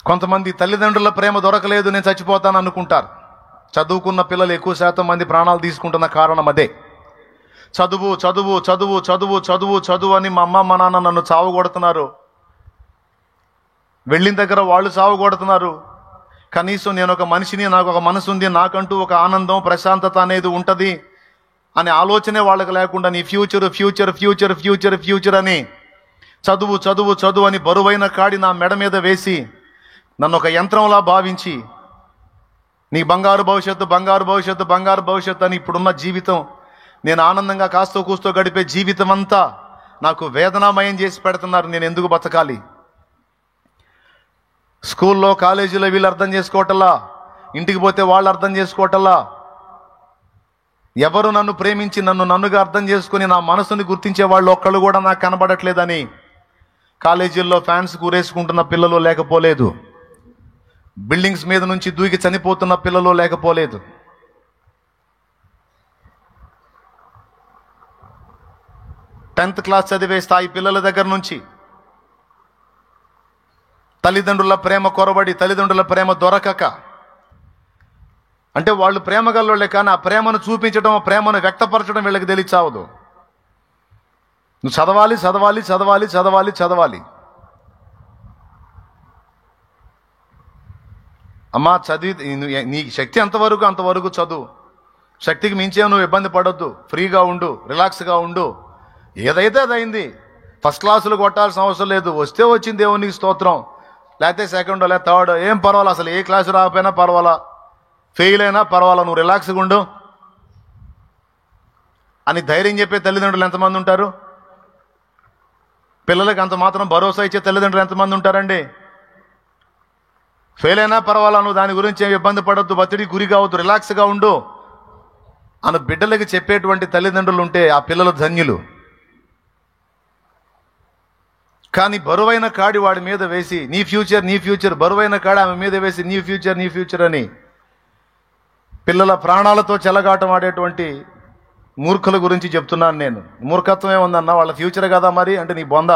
కొంతమంది తల్లిదండ్రుల ప్రేమ దొరకలేదు, నేను చచ్చిపోతాను అనుకుంటారు. చదువుకున్న పిల్లలు ఎక్కువ శాతం మంది ప్రాణాలు తీసుకుంటున్న కారణం అదే. చదువు చదువు చదువు చదువు చదువు చదువు అని మా అమ్మ మా నాన్న నన్ను చావు కొడుతున్నారు, వెళ్ళిన దగ్గర వాళ్ళు చావు కొడుతున్నారు. కనీసం నేను ఒక మనిషిని, నాకు ఒక మనసు ఉంది, నాకంటూ ఒక ఆనందం ప్రశాంతత అనేది ఉంటుంది అనే ఆలోచనే వాళ్ళకి లేకుండా నీ future future future future future అని చదువు చదువు చదువు అని బరువైన కాడి నా మెడ మీద వేసి నన్ను ఒక యంత్రంలా భావించి నీ బంగారు భవిష్యత్తు బంగారు భవిష్యత్తు బంగారు భవిష్యత్తు అని ఇప్పుడున్న జీవితం, నేను ఆనందంగా కాస్తో కూస్తో గడిపే జీవితం అంతా నాకు వేదనామయం చేసి పెడుతున్నారు. నేను ఎందుకు బతకాలి? స్కూల్లో కాలేజీలో వీళ్ళు అర్థం చేసుకోవటల్లా, ఇంటికి పోతే వాళ్ళు అర్థం చేసుకోవటల్లా, ఎవరు నన్ను ప్రేమించి నన్నుగా అర్థం చేసుకుని నా మనసుని గుర్తించే వాళ్ళు ఒక్కళ్ళు కూడా నాకు కనబడట్లేదని కాలేజీల్లో ఫ్యాన్స్ కూరేసుకుంటున్న పిల్లలు లేకపోలేదు, బిల్డింగ్స్ మీద నుంచి దూకి చనిపోతున్న పిల్లలు లేకపోలేదు. టెన్త్ క్లాస్ చదివే స్థాయి పిల్లల దగ్గర నుంచి తల్లిదండ్రుల ప్రేమ కొరబడి, తల్లిదండ్రుల ప్రేమ దొరకక, అంటే వాళ్ళు ప్రేమ గల్లోళ్ళే కానీ ఆ ప్రేమను చూపించడం, ప్రేమను వ్యక్తపరచడం వీళ్ళకి తెలియచావదు. నువ్వు చదవాలి చదవాలి చదవాలి చదవాలి చదవాలి. అమ్మా చదివి నీ శక్తి అంతవరకు అంతవరకు చదువు, శక్తికి మించే నువ్వు ఇబ్బంది పడొద్దు, ఫ్రీగా ఉండు, రిలాక్స్గా ఉండు. ఏదైతే అది అయింది, ఫస్ట్ క్లాసులు కొట్టాల్సిన అవసరం లేదు, వస్తే వచ్చింది దేవునికి స్తోత్రం, లేకపోతే సెకండ్ లేదా థర్డ్ ఏం పర్వాలా, అసలు ఏ క్లాసు రాకపోయినా పర్వాలా, ఫెయిల్ అయినా పర్వాలా, నువ్వు రిలాక్స్గా ఉండు అని ధైర్యం చెప్పే తల్లిదండ్రులు ఎంతమంది ఉంటారు? పిల్లలకి అంత మాత్రం భరోసా ఇచ్చే తల్లిదండ్రులు ఎంతమంది ఉంటారండి? ఫెయిల్ అయినా పర్వాలా, నువ్వు దాని గురించి ఏమి ఇబ్బంది పడొద్దు, ఒత్తిడికి గురి కావద్దు, రిలాక్స్గా ఉండు అని బిడ్డలకి చెప్పేటువంటి తల్లిదండ్రులు ఉంటే ఆ పిల్లలు ధన్యులు. కానీ బరువైన కాడి వాడి మీద వేసి నీ ఫ్యూచర్ నీ ఫ్యూచర్, బరువైన కాడి ఆమె మీద వేసి నీ ఫ్యూచర్ నీ ఫ్యూచర్ అని పిల్లల ప్రాణాలతో చెలగాటం ఆడేటువంటి మూర్ఖుల గురించి చెప్తున్నాను నేను. మూర్ఖత్వం ఏముందన్నా, వాళ్ళ ఫ్యూచర్ కదా మరి అంటే నీ బొంద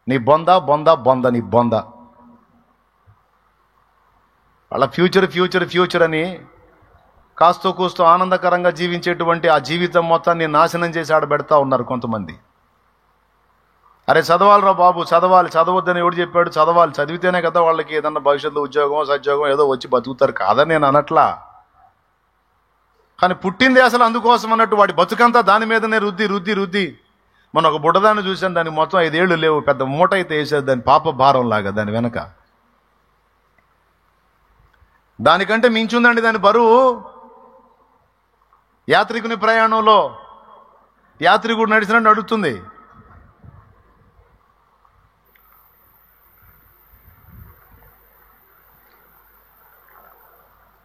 నీ బొంద బొంద బొంద నీ బొంద. వాళ్ళ ఫ్యూచర్ ఫ్యూచర్ ఫ్యూచర్ అని కాస్తో కూస్తో ఆనందకరంగా జీవించేటువంటి ఆ జీవితం మొత్తాన్ని నాశనం చేసి ఆడబెడతా ఉన్నారు కొంతమంది. అరే చదవాలిరా బాబు, చదవాలి, చదవద్దని ఎవడు చెప్పాడు? చదవాలి, చదివితేనే కదా వాళ్ళకి ఏదన్నా భవిష్యత్తులో ఉద్యోగం సద్యోగం ఏదో వచ్చి బతుకుతారు, కాదని నేను అనట్లా. కానీ పుట్టింది అసలు అందుకోసం అన్నట్టు వాడి బతుకంతా దాని మీదనే రుద్ది రుద్ది రుద్ది. మొన్న ఒక బుడ్డదాన్ని చూశాను, దానికి మొత్తం 5 ఏళ్ళు లేవు, పెద్ద మూట అయితే వేసేది దాని పాప భారం లాగా దాని వెనక. దానికంటే మించుందండి దాని బరువు. యాత్రికుని ప్రయాణంలో యాత్రికుడు నడిచినట్టు నడుస్తుంది.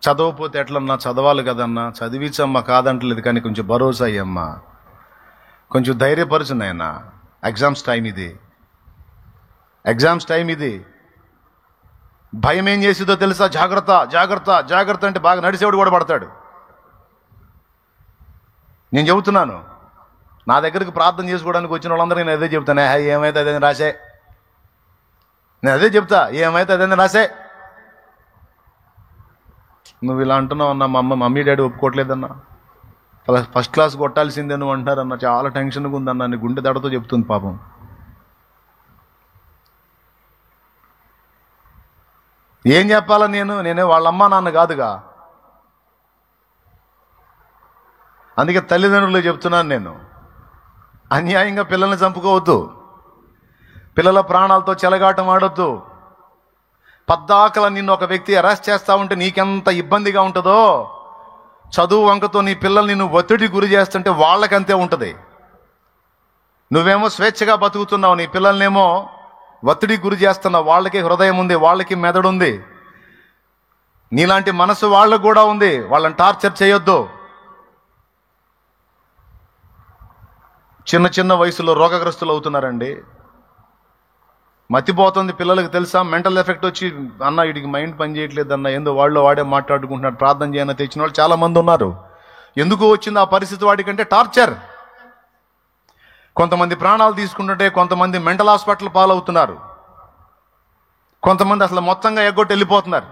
చదవకపోతే ఎట్లన్నా, చదవాలి కదన్నా, చదివించమ్మా కాదంటలేదు, కానీ కొంచెం భరోసా అయ్యమ్మా, కొంచెం ధైర్యపరుచున్నాయన్నా, ఎగ్జామ్స్ టైం ఇది, ఎగ్జామ్స్ టైం ఇది. భయం ఏం చేసిందో తెలుసా? జాగ్రత్త జాగ్రత్త జాగ్రత్త అంటే బాగా నడిచేవాడు కూడా పడతాడు. నేను చెబుతున్నాను, నా దగ్గరికి ప్రార్థన చేసుకోవడానికి వచ్చిన వాళ్ళందరూ నేను అదే చెప్తాను, ఏమైతే అదే రాసే, నేను అదే చెప్తా, ఏమైతే అదే రాసే. నువ్వు ఇలా అంటున్నావు అన్న, మా మమ్మీ డాడీ ఒప్పుకోవట్లేదన్నా, ఫస్ట్ క్లాస్ కొట్టాల్సిందే నువ్వు అంటారన్నా, చాలా టెన్షన్గా ఉందన్నా, నీ గుండె దడతో చెప్తుంది పాపం. ఏం చెప్పాలా నేనే వాళ్ళమ్మ నాన్న కాదుగా. అందుకే తల్లిదండ్రులు చెప్తున్నాను నేను, అన్యాయంగా పిల్లల్ని చంపుకోవద్దు, పిల్లల ప్రాణాలతో చెలగాటం ఆడొద్దు. పద్దాకల నిన్ను ఒక వ్యక్తి అరెస్ట్ చేస్తా ఉంటే నీకెంత ఇబ్బందిగా ఉంటుందో, చదువు వంకతో నీ పిల్లల్ని నువ్వు ఒత్తిడి గురి చేస్తుంటే వాళ్ళకంతే ఉంటుంది. నువ్వేమో స్వేచ్ఛగా బతుకుతున్నావు, నీ పిల్లల్నేమో ఒత్తిడి గురి చేస్తున్నావు. వాళ్ళకి హృదయం ఉంది, వాళ్ళకి మెదడు ఉంది, నీలాంటి మనసు వాళ్ళకు కూడా ఉంది. వాళ్ళని టార్చర్ చేయొద్దు. చిన్న చిన్న వయసులో రోగగ్రస్తులు అవుతున్నారండి. మతిపోతుంది పిల్లలకు తెలుసా? మెంటల్ ఎఫెక్ట్ వచ్చి అన్న వీడికి మైండ్ పని చేయట్లేదు అన్న, ఏందో వాళ్ళు వాడే మాట్లాడుకుంటున్నాడు, ప్రార్థన చేయన తెచ్చిన వాళ్ళు చాలా మంది ఉన్నారు. ఎందుకు వచ్చింది ఆ పరిస్థితి? వాడికంటే టార్చర్. కొంతమంది ప్రాణాలు తీసుకుంటుంటే కొంతమంది మెంటల్ హాస్పిటల్ పాలవుతున్నారు. కొంతమంది అసలు మొత్తంగా ఎగ్గొట్టి వెళ్ళిపోతున్నారు.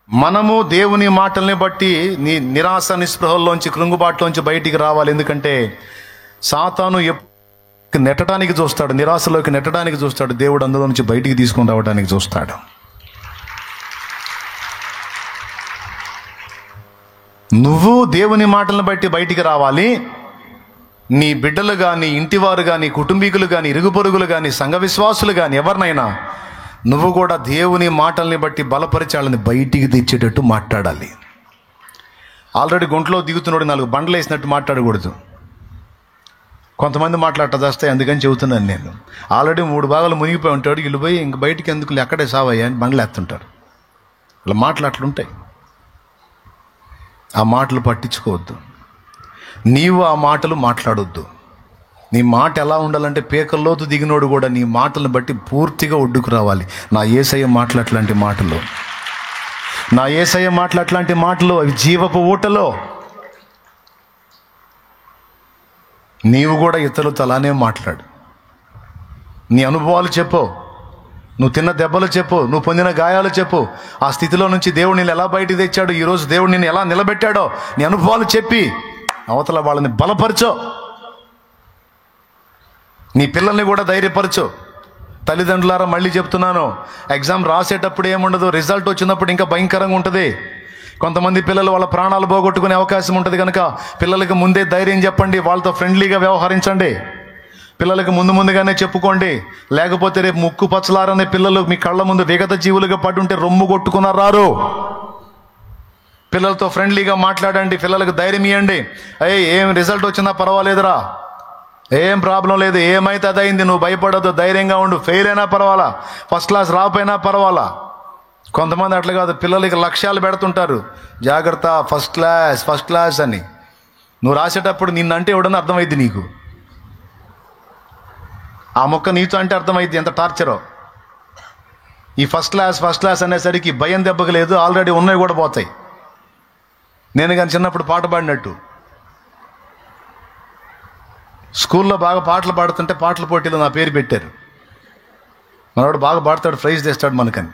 మనము దేవుని మాటల్ని బట్టి నిరాశ నిస్పృహల్లోంచి, కృంగుబాటులోంచి బయటికి రావాలి. ఎందుకంటే సాతాను నెట్టడానికి చూస్తాడు, నిరాశలోకి నెట్టడానికి చూస్తాడు. దేవుడు అందులో నుంచి బయటికి తీసుకొని రావడానికి చూస్తాడు. నువ్వు దేవుని మాటలను బట్టి బయటికి రావాలి. నీ బిడ్డలు కానీ, ఇంటివారు కానీ, కుటుంబీకులు కానీ, ఇరుగు పొరుగులు కానీ, సంఘ విశ్వాసులు కానీ, ఎవరినైనా నువ్వు కూడా దేవుని మాటల్ని బట్టి బలపరిచాలని బయటికి తెచ్చేటట్టు మాట్లాడాలి. ఆల్రెడీ గుంట్లో దిగుతున్నాడు 4 బండలు వేసినట్టు మాట్లాడకూడదు. కొంతమంది మాట్లాడతాయి, అందుకని చెబుతున్నాను నేను. ఆల్రెడీ 3 భాగాలు మునిగిపోయి ఉంటాడు, వీళ్ళు పోయి ఇంక బయటికి ఎందుకు ఎక్కడే సావయ్యా అని బండ్లు ఎత్తుంటారు. ఇలా మాటలు అట్లుంటాయి. ఆ మాటలు పట్టించుకోవద్దు. నీవు ఆ మాటలు మాట్లాడొద్దు. నీ మాట ఎలా ఉండాలంటే పేకల్లోతు దిగినోడు కూడా నీ మాటలను బట్టి పూర్తిగా ఒడ్డుకు రావాలి. నా యేసయ్య మాటలు అట్లాంటి మాటలు, నా యేసయ్య మాటలు అట్లాంటి మాటలు, అవి జీవపు ఊటలో. నీవు కూడా ఇతరులతో అలానే మాట్లాడు. నీ అనుభవాలు చెప్పు, నువ్వు తిన్న దెబ్బలు చెప్పు, నువ్వు పొందిన గాయాలు చెప్పు. ఆ స్థితిలో నుంచి దేవుడు నిన్ను ఎలా బయటికి తెచ్చాడు, ఈరోజు దేవుడు నిన్ను ఎలా నిలబెట్టాడో నీ అనుభవాలు చెప్పి అవతల వాళ్ళని బలపరచో. నీ పిల్లల్ని కూడా ధైర్యపరచు. తల్లిదండ్రులారా మళ్ళీ చెప్తున్నాను, ఎగ్జామ్ రాసేటప్పుడు ఏముండదు, రిజల్ట్ వచ్చినప్పుడు ఇంకా భయంకరంగా ఉంటుంది. కొంతమంది పిల్లలు వాళ్ళ ప్రాణాలు పోగొట్టుకునే అవకాశం ఉంటుంది కనుక పిల్లలకి ముందే ధైర్యం చెప్పండి, వాళ్ళతో ఫ్రెండ్లీగా వ్యవహరించండి. పిల్లలకి ముందుగానే చెప్పుకోండి. లేకపోతే రేపు ముక్కు పచ్చలారనే పిల్లలు మీ కళ్ళ ముందు విగత జీవులుగా పడుంటే రొమ్ము కొట్టుకున్నారు. పిల్లలతో ఫ్రెండ్లీగా మాట్లాడండి, పిల్లలకు ధైర్యం ఇవ్వండి. ఏం రిజల్ట్ వచ్చినా పర్వాలేదురా, ఏం ప్రాబ్లం లేదు, ఏమైతే అదైంది, నువ్వు భయపడద్దు, ధైర్యంగా ఉండు. ఫెయిల్ అయినా పర్వాలా, ఫస్ట్ క్లాస్ రాకపోయినా పర్వాలా. కొంతమంది అట్లా కాదు, పిల్లలకి లక్ష్యాలు పెడుతుంటారు. జాగ్రత్త, ఫస్ట్ క్లాస్ అని. నువ్వు రాసేటప్పుడు నిన్నంటే ఎవడన్నా అర్థమైంది నీకు. ఆ మొక్క నీతో అంటే అర్థమైంది ఎంత టార్చరో. ఈ ఫస్ట్ క్లాస్ అనేసరికి భయం దెబ్బకు లేదు, ఆల్రెడీ ఉన్నవి కూడా పోతాయి. నేను కానీ చిన్నప్పుడు పాట పాడినట్టు స్కూల్లో బాగా పాటలు పాడుతుంటే పాటల పోటీలో నా పేరు పెట్టారు. మనవాడు బాగా పాడతాడు, ప్రైజ్ తెస్తాడు మనకని.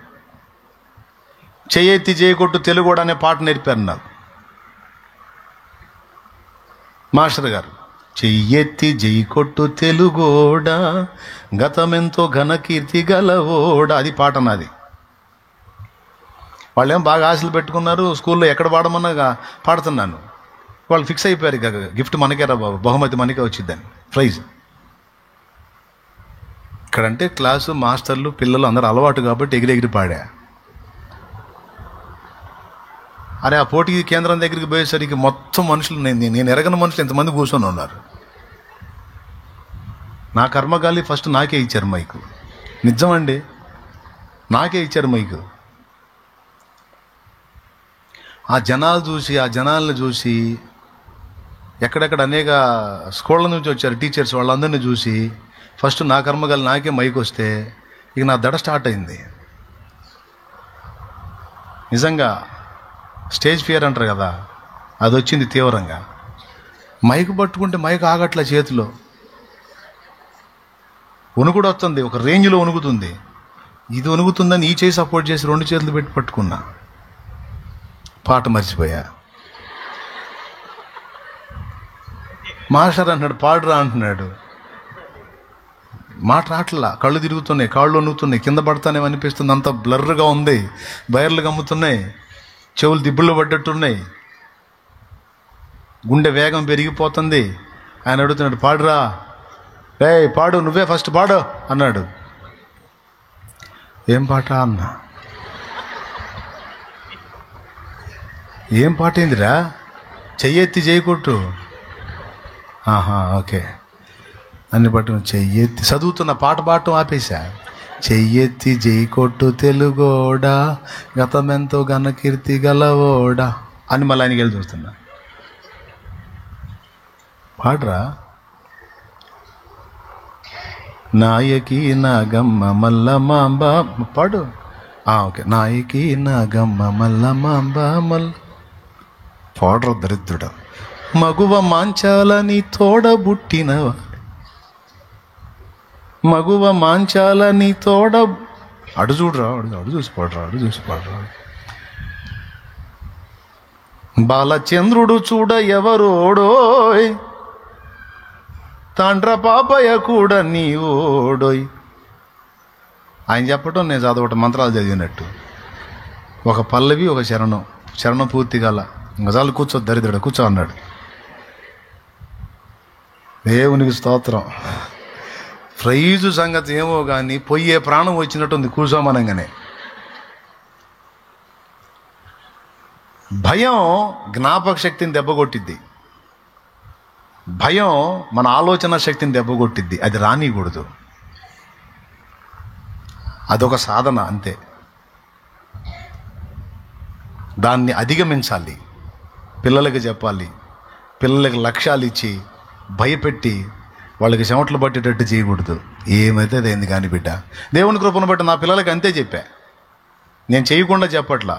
చెయ్యెత్తి చేయకొట్టు తెలుగోడ అనే పాట నేర్పారు నాకు మాస్టర్ గారు. చెయ్యెత్తి జైకొట్టు తెలుగోడ, గతమెంతో ఘనకీర్తి గలవోడ, అది పాట నాది. వాళ్ళేం బాగా ఆశలు పెట్టుకున్నారు, స్కూల్లో ఎక్కడ పాడమన్నా పాడుతున్నాను. వాళ్ళు ఫిక్స్ అయిపోయారు, ఇక గిఫ్ట్ మనకే రా బాబు, బహుమతి మనకే వచ్చిద్దని, ప్రైజ్. ఇక్కడంటే క్లాసు మాస్టర్లు పిల్లలు అందరూ అలవాటు కాబట్టి ఎగిరెగిరి పాడా. అరే ఆ పోటీ కేంద్రం దగ్గరికి పోయేసరికి మొత్తం మనుషులు, నేను ఎరగని మనుషులు ఎంతమంది కూర్చొని ఉన్నారు. నా కర్మగాలి ఫస్ట్ నాకే ఇచ్చారు మైకు. నిజమండి, నాకే ఇచ్చారు మైకు. ఆ జనాలను చూసి ఎక్కడెక్కడ అనేక స్కూళ్ళ నుంచి వచ్చారు టీచర్స్, వాళ్ళందరినీ చూసి ఫస్ట్ నా కర్మగాలి నాకే మైకు వస్తే ఇక నా దడ స్టార్ట్ అయింది. నిజంగా స్టేజ్ ఫియర్ అంటారు కదా, అది వచ్చింది తీవ్రంగా. మైకు పట్టుకుంటే మైకు ఆగట్ల చేతిలో, వణుకుడు వస్తుంది, ఒక రేంజ్లో వణుకుతుంది. ఇది వణుకుతుందని ఈ చేయి సపోర్ట్ చేసి 2 చేతులు పెట్టి పట్టుకున్నా. పాట మర్చిపోయా. మాస్టర్ అంటున్నాడు పాడురా అంటున్నాడు, మాట రాట్లా, కళ్ళు తిరుగుతున్నాయి, కాళ్ళు వణుకుతున్నాయి, కింద పడతానేమో అనిపిస్తుంది, అంత బ్లర్గా ఉంది, బయర్లు గమ్ముతున్నాయి, చెవులు దిబ్బులు పడ్డట్టున్నాయి, గుండె వేగం పెరిగిపోతుంది. ఆయన అడుగుతున్నాడు పాడురా, పాడు, నువ్వే ఫస్ట్ పాడు అన్నాడు. ఏం పాట అన్నా, ఏం పాట ఏందిరా, చెయ్యెత్తి చేయకొట్టు, ఓకే అన్ని పట్టు, చెయ్యెత్తి చదువుతున్న పాట పాడటం ఆపేశా. చెయ్యెత్తి జైకొట్టు తెలుగోడా, గతమెంతో ఘనకీర్తి గలవోడా అని మళ్ళీ ఆయనకి వెళ్ళి చూస్తున్నా. పాడరా, నాయకి నాగమ్మ మల్లమాంబ పాడు. ఓకే, నాయకి నాగమ్మ మల్లమాంబ పాడరు దరిద్రుడు. మగువ మాంచాలని తోడబుట్టినవా, మగువ మాంచాలని తోడ అడు చూడరా, అడు చూసి పడరా. బాలచంద్రుడు చూడ ఎవరోడోయ్, తాండ్ర పాపయ్య కూడా నీ ఓడోయ్. ఆయన చెప్పటం నేను చదవటం, మంత్రాలు చదివినట్టు. ఒక పల్లవి, ఒక శరణం పూర్తి గల. ఇంకా చాలు, కూర్చో దరిద్రుడు, కూర్చో అన్నాడు. దేవునికి స్తోత్రం. ప్రైజు సంగతి ఏమో కానీ పొయ్యే ప్రాణం వచ్చినట్టుంది కూర్చోమనంగానే. భయం జ్ఞాపక శక్తిని దెబ్బకొట్టిద్ది. భయం మన ఆలోచన శక్తిని దెబ్బకొట్టిద్ది. అది రానికూడదు. అదొక సాధన అంతే. దాన్ని అధిగమించాలి. పిల్లలకి చెప్పాలి. పిల్లలకి లక్ష్యాలు ఇచ్చి భయపెట్టి వాళ్ళకి చెమటలు పట్టేటట్టు చేయకూడదు. ఏమైతే అదేంది కానీ బిడ్డ, దేవుని కృపను బట్టి నా పిల్లలకి అంతే చెప్పా. నేను చేయకుండా చెప్పట్లా.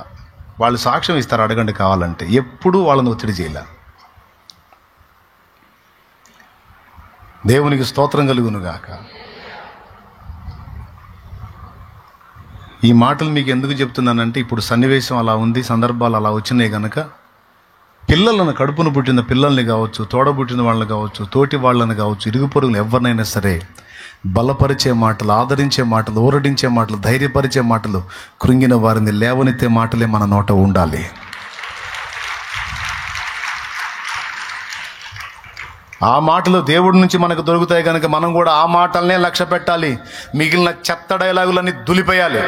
వాళ్ళు సాక్ష్యం ఇస్తారు, అడగండి కావాలంటే. ఎప్పుడూ వాళ్ళని ఒత్తిడి చేయలే. దేవునికి స్తోత్రం కలుగును గాక. ఈ మాటలు మీకు ఎందుకు చెప్తున్నానంటే, ఇప్పుడు సన్నివేశం అలా ఉంది, సందర్భాలు అలా వచ్చినాయి కనుక పిల్లలను, కడుపును పుట్టిన పిల్లల్ని కావచ్చు, తోడబుట్టిన వాళ్ళని కావచ్చు, తోటి వాళ్ళని కావచ్చు, ఇరుగు పొరుగులు ఎవరినైనా సరే బలపరిచే మాటలు, ఆదరించే మాటలు, ఊరడించే మాటలు, ధైర్యపరిచే మాటలు, కృంగిన వారిని లేవనెత్తే మాటలే మన నోట ఉండాలి. ఆ మాటలు దేవుడి నుంచి మనకు దొరుకుతాయి కనుక మనం కూడా ఆ మాటలనే లక్ష్య పెట్టాలి. మిగిలిన చెత్త డైలాగులన్నీ దులిపేయాలి.